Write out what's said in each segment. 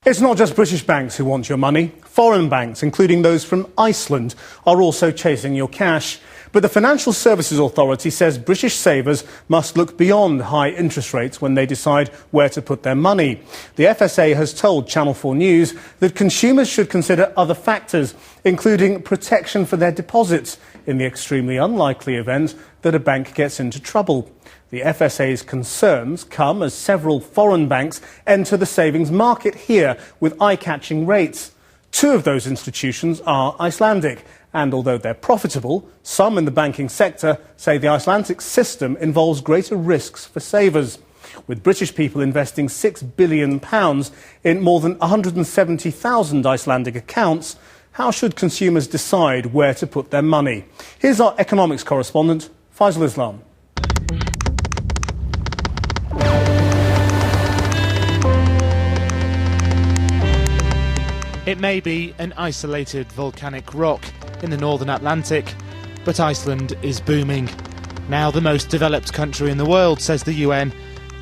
It's not just British banks who want your money. Foreign banks, including those from Iceland, are also chasing your cash. But the Financial Services Authority says British savers must look beyond high interest rates when they decide where to put their money. The FSA has told Channel 4 News that consumers should consider other factors, including protection for their deposits in the extremely unlikely event that a bank gets into trouble. The FSA's concerns come as several foreign banks enter the savings market here with eye-catching rates. Two of those institutions are Icelandic, and although they're profitable, some in the banking sector say the Icelandic system involves greater risks for savers. With British people investing £6 billion in more than 170,000 Icelandic accounts, how should consumers decide where to put their money? Here's our economics correspondent, Faisal Islam. It may be an isolated volcanic rock in the northern Atlantic, but Iceland is booming. Now the most developed country in the world, says the UN,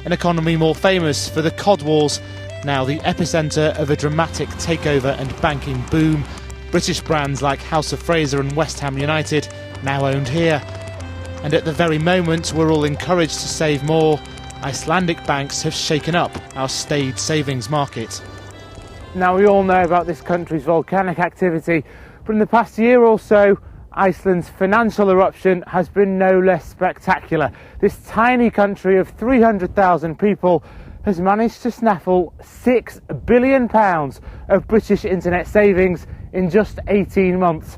an economy more famous for the Cod Wars, now the epicentre of a dramatic takeover and banking boom. British brands like House of Fraser and West Ham United now owned here. And at the very moment we're all encouraged to save more, Icelandic banks have shaken up our staid savings market. Now, we all know about this country's volcanic activity, but in the past year or so, Iceland's financial eruption has been no less spectacular. This tiny country of 300,000 people has managed to snaffle £6 billion of British internet savings in just 18 months.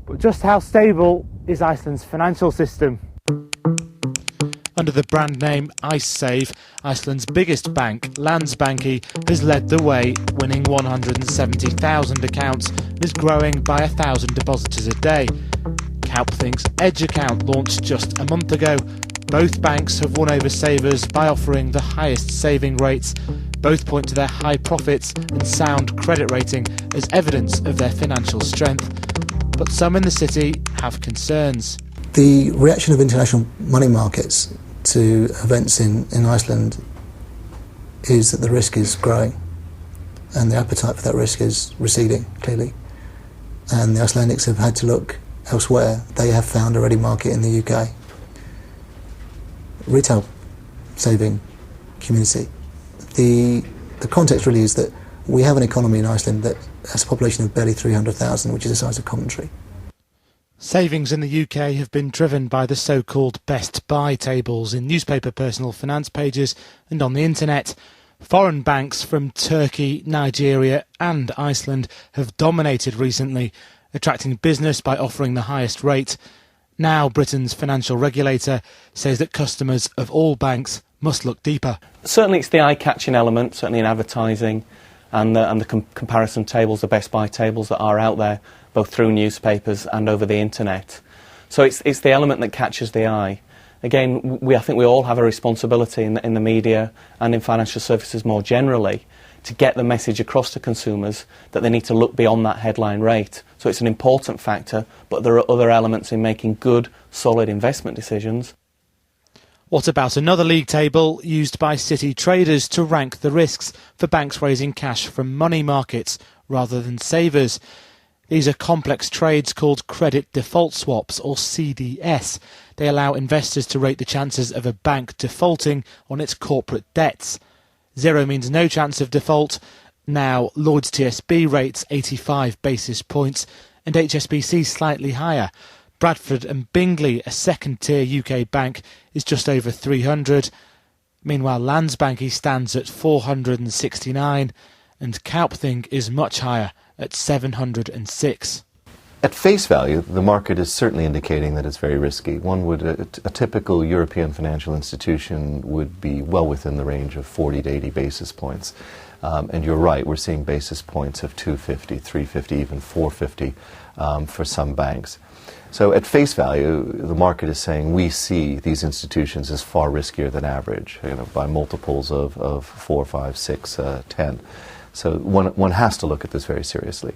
But just how stable is Iceland's financial system? Under the brand name IceSave, Iceland's biggest bank, Landsbanki, has led the way, winning 170,000 accounts and is growing by 1,000 depositors a day. Kaupthing's Edge account launched just a month ago. Both banks have won over savers by offering the highest saving rates. Both point to their high profits and sound credit rating as evidence of their financial strength. But some in the city have concerns. The reaction of international money markets to events in Iceland is that the risk is growing and the appetite for that risk is receding, clearly. And the Icelandics have had to look elsewhere. They have found a ready market in the UK. Retail saving community. The context really is that we have an economy in Iceland that has a population of barely 300,000, which is the size of Coventry. Savings in the UK have been driven by the so-called best buy tables in newspaper personal finance pages and on the internet. Foreign banks from Turkey, Nigeria and Iceland have dominated recently, attracting business by offering the highest rate. Now Britain's financial regulator says that customers of all banks must look deeper. Certainly it's the eye-catching element, certainly in advertising, and the comparison tables, the best buy tables that are out there, both through newspapers and over the internet. So it's the element that catches the eye. Again, I think we all have a responsibility in the media and in financial services more generally to get the message across to consumers that they need to look beyond that headline rate. So it's an important factor, but there are other elements in making good, solid investment decisions. What about another league table used by city traders to rank the risks for banks raising cash from money markets rather than savers? These are complex trades called credit default swaps, or CDS. They allow investors to rate the chances of a bank defaulting on its corporate debts. 0 means no chance of default. Now Lloyds TSB rates 85 basis points and HSBC slightly higher. Bradford and Bingley, a second-tier UK bank, is just over 300. Meanwhile, Landsbanki stands at 469 and Kaupthing is much higher at 706. At face value, the market is certainly indicating that it's very risky. A typical European financial institution would be well within the range of 40 to 80 basis points. And you're right, we're seeing basis points of 250, 350, even 450 for some banks. So at face value, the market is saying we see these institutions as far riskier than average, by multiples of 4, 5, 6, 10. So one has to look at this very seriously.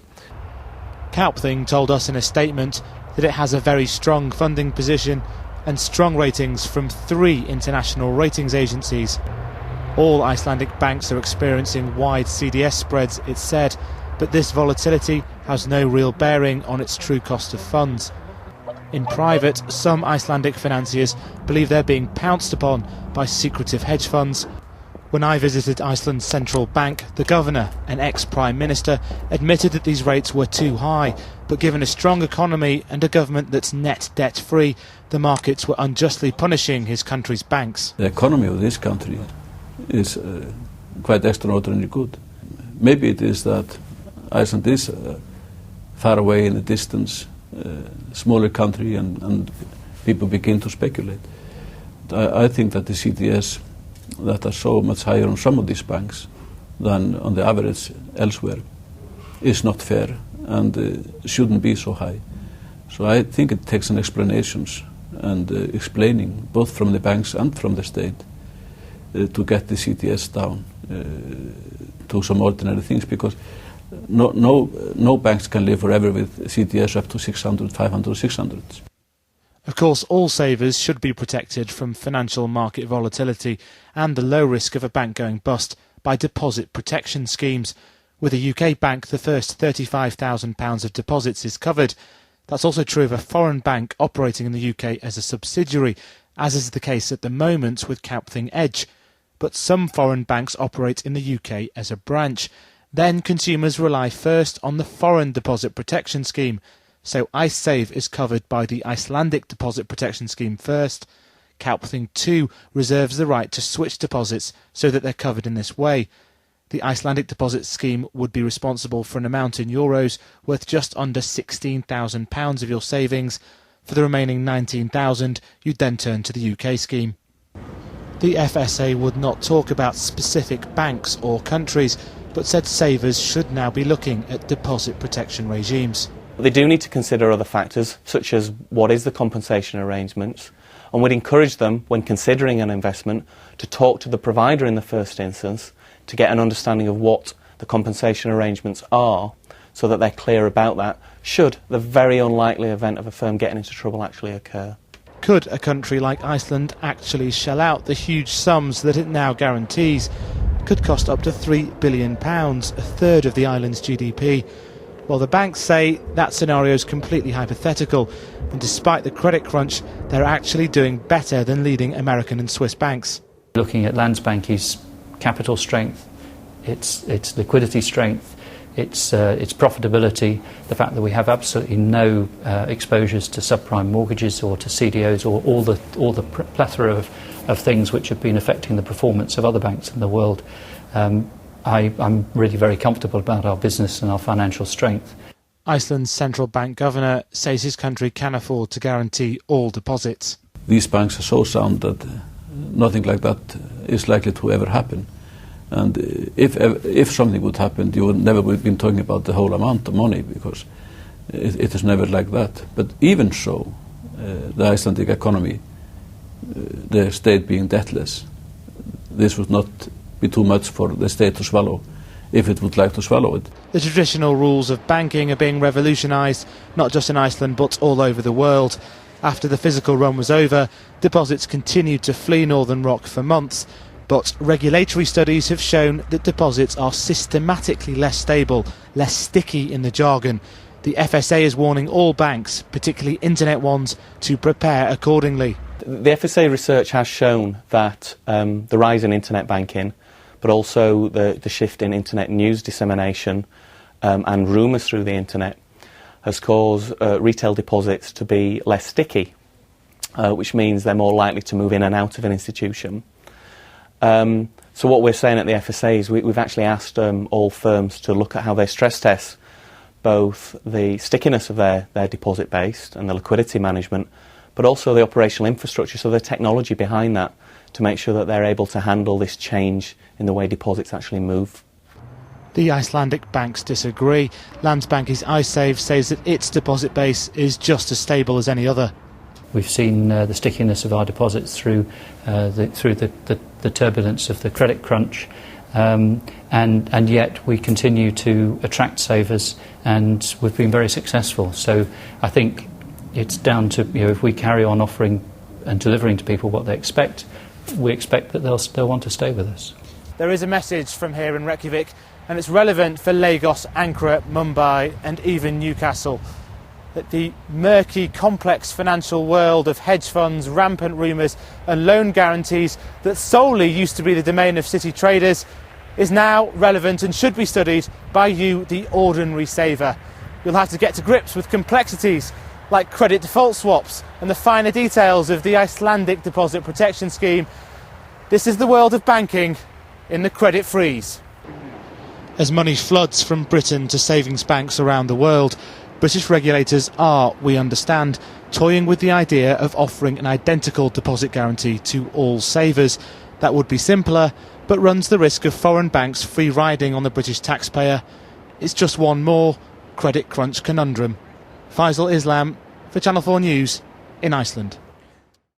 Kaupthing told us in a statement that it has a very strong funding position and strong ratings from 3 international ratings agencies. All Icelandic banks are experiencing wide CDS spreads, it's said, but this volatility has no real bearing on its true cost of funds. In private, some Icelandic financiers believe they're being pounced upon by secretive hedge funds. When I visited Iceland's central bank, the governor, an ex-prime minister, admitted that these rates were too high, but given a strong economy and a government that's net debt-free, the markets were unjustly punishing his country's banks. The economy of this country is quite extraordinarily good. Maybe it is that Iceland is far away in the distance, smaller country, and people begin to speculate. I think that the CDS that are so much higher on some of these banks than on the average elsewhere is not fair and shouldn't be so high. So I think it takes an explanations and explaining both from the banks and from the state to get the CDS down to some ordinary things, because no banks can live forever with CDS up to 600, 500, 600. Of course, all savers should be protected from financial market volatility and the low risk of a bank going bust by deposit protection schemes. With a UK bank, the first £35,000 of deposits is covered. That's also true of a foreign bank operating in the UK as a subsidiary, as is the case at the moment with Kaupthing Edge. But some foreign banks operate in the UK as a branch. Then consumers rely first on the foreign deposit protection scheme. So IceSave is covered by the Icelandic Deposit Protection Scheme first. Kaupthing 2 reserves the right to switch deposits so that they're covered in this way. The Icelandic Deposit Scheme would be responsible for an amount in euros worth just under £16,000 of your savings. For the remaining £19,000, you'd then turn to the UK scheme. The FSA would not talk about specific banks or countries, but said savers should now be looking at deposit protection regimes. They do need to consider other factors, such as what is the compensation arrangements, and would encourage them, when considering an investment, to talk to the provider in the first instance to get an understanding of what the compensation arrangements are, so that they're clear about that, should the very unlikely event of a firm getting into trouble actually occur. Could a country like Iceland actually shell out the huge sums that it now guarantees? Could cost up to £3 billion, a third of the island's GDP. Well, the banks say that scenario is completely hypothetical, and despite the credit crunch, they're actually doing better than leading American and Swiss banks. Looking at Landsbank's capital strength, its liquidity strength, its profitability, the fact that we have absolutely no exposures to subprime mortgages or to CDOs or all the plethora of things which have been affecting the performance of other banks in the world. I'm really very comfortable about our business and our financial strength. Iceland's central bank governor says his country can afford to guarantee all deposits. These banks are so sound that nothing like that is likely to ever happen. And if something would happen, you would never have been talking about the whole amount of money, because it is never like that. But even so, the Icelandic economy, the state being debtless, this would not be too much for the state to swallow, if it would like to swallow it. The traditional rules of banking are being revolutionised, not just in Iceland but all over the world. After the physical run was over, deposits continued to flee Northern Rock for months, but regulatory studies have shown that deposits are systematically less stable, less sticky in the jargon. The FSA is warning all banks, particularly internet ones, to prepare accordingly. The FSA research has shown that the rise in internet banking, but also the shift in internet news dissemination and rumours through the internet, has caused retail deposits to be less sticky, which means they're more likely to move in and out of an institution. So what we're saying at the FSA is we've actually asked all firms to look at how they stress test both the stickiness of their deposit base and the liquidity management, but also the operational infrastructure, so the technology behind that, to make sure that they're able to handle this change in the way deposits actually move. The Icelandic banks disagree. Landsbank's IceSave says that its deposit base is just as stable as any other. We've seen the stickiness of our deposits through the turbulence of the credit crunch, and yet we continue to attract savers, and we've been very successful. So I think it's down to, if we carry on offering and delivering to people what they expect, we expect that they'll want to stay with us. there is a message from here in Reykjavik, and it's relevant for Lagos, Ankara, Mumbai and even Newcastle. That the murky, complex financial world of hedge funds, rampant rumours and loan guarantees that solely used to be the domain of city traders is now relevant and should be studied by you, the ordinary saver. You'll have to get to grips with complexities like credit default swaps and the finer details of the Icelandic deposit protection scheme. This is the world of banking in the credit freeze. As money floods from Britain to savings banks around the world, British regulators are, we understand, toying with the idea of offering an identical deposit guarantee to all savers. That would be simpler, but runs the risk of foreign banks free riding on the British taxpayer. It's just one more credit crunch conundrum. Faisal Islam for Channel 4 News in Iceland.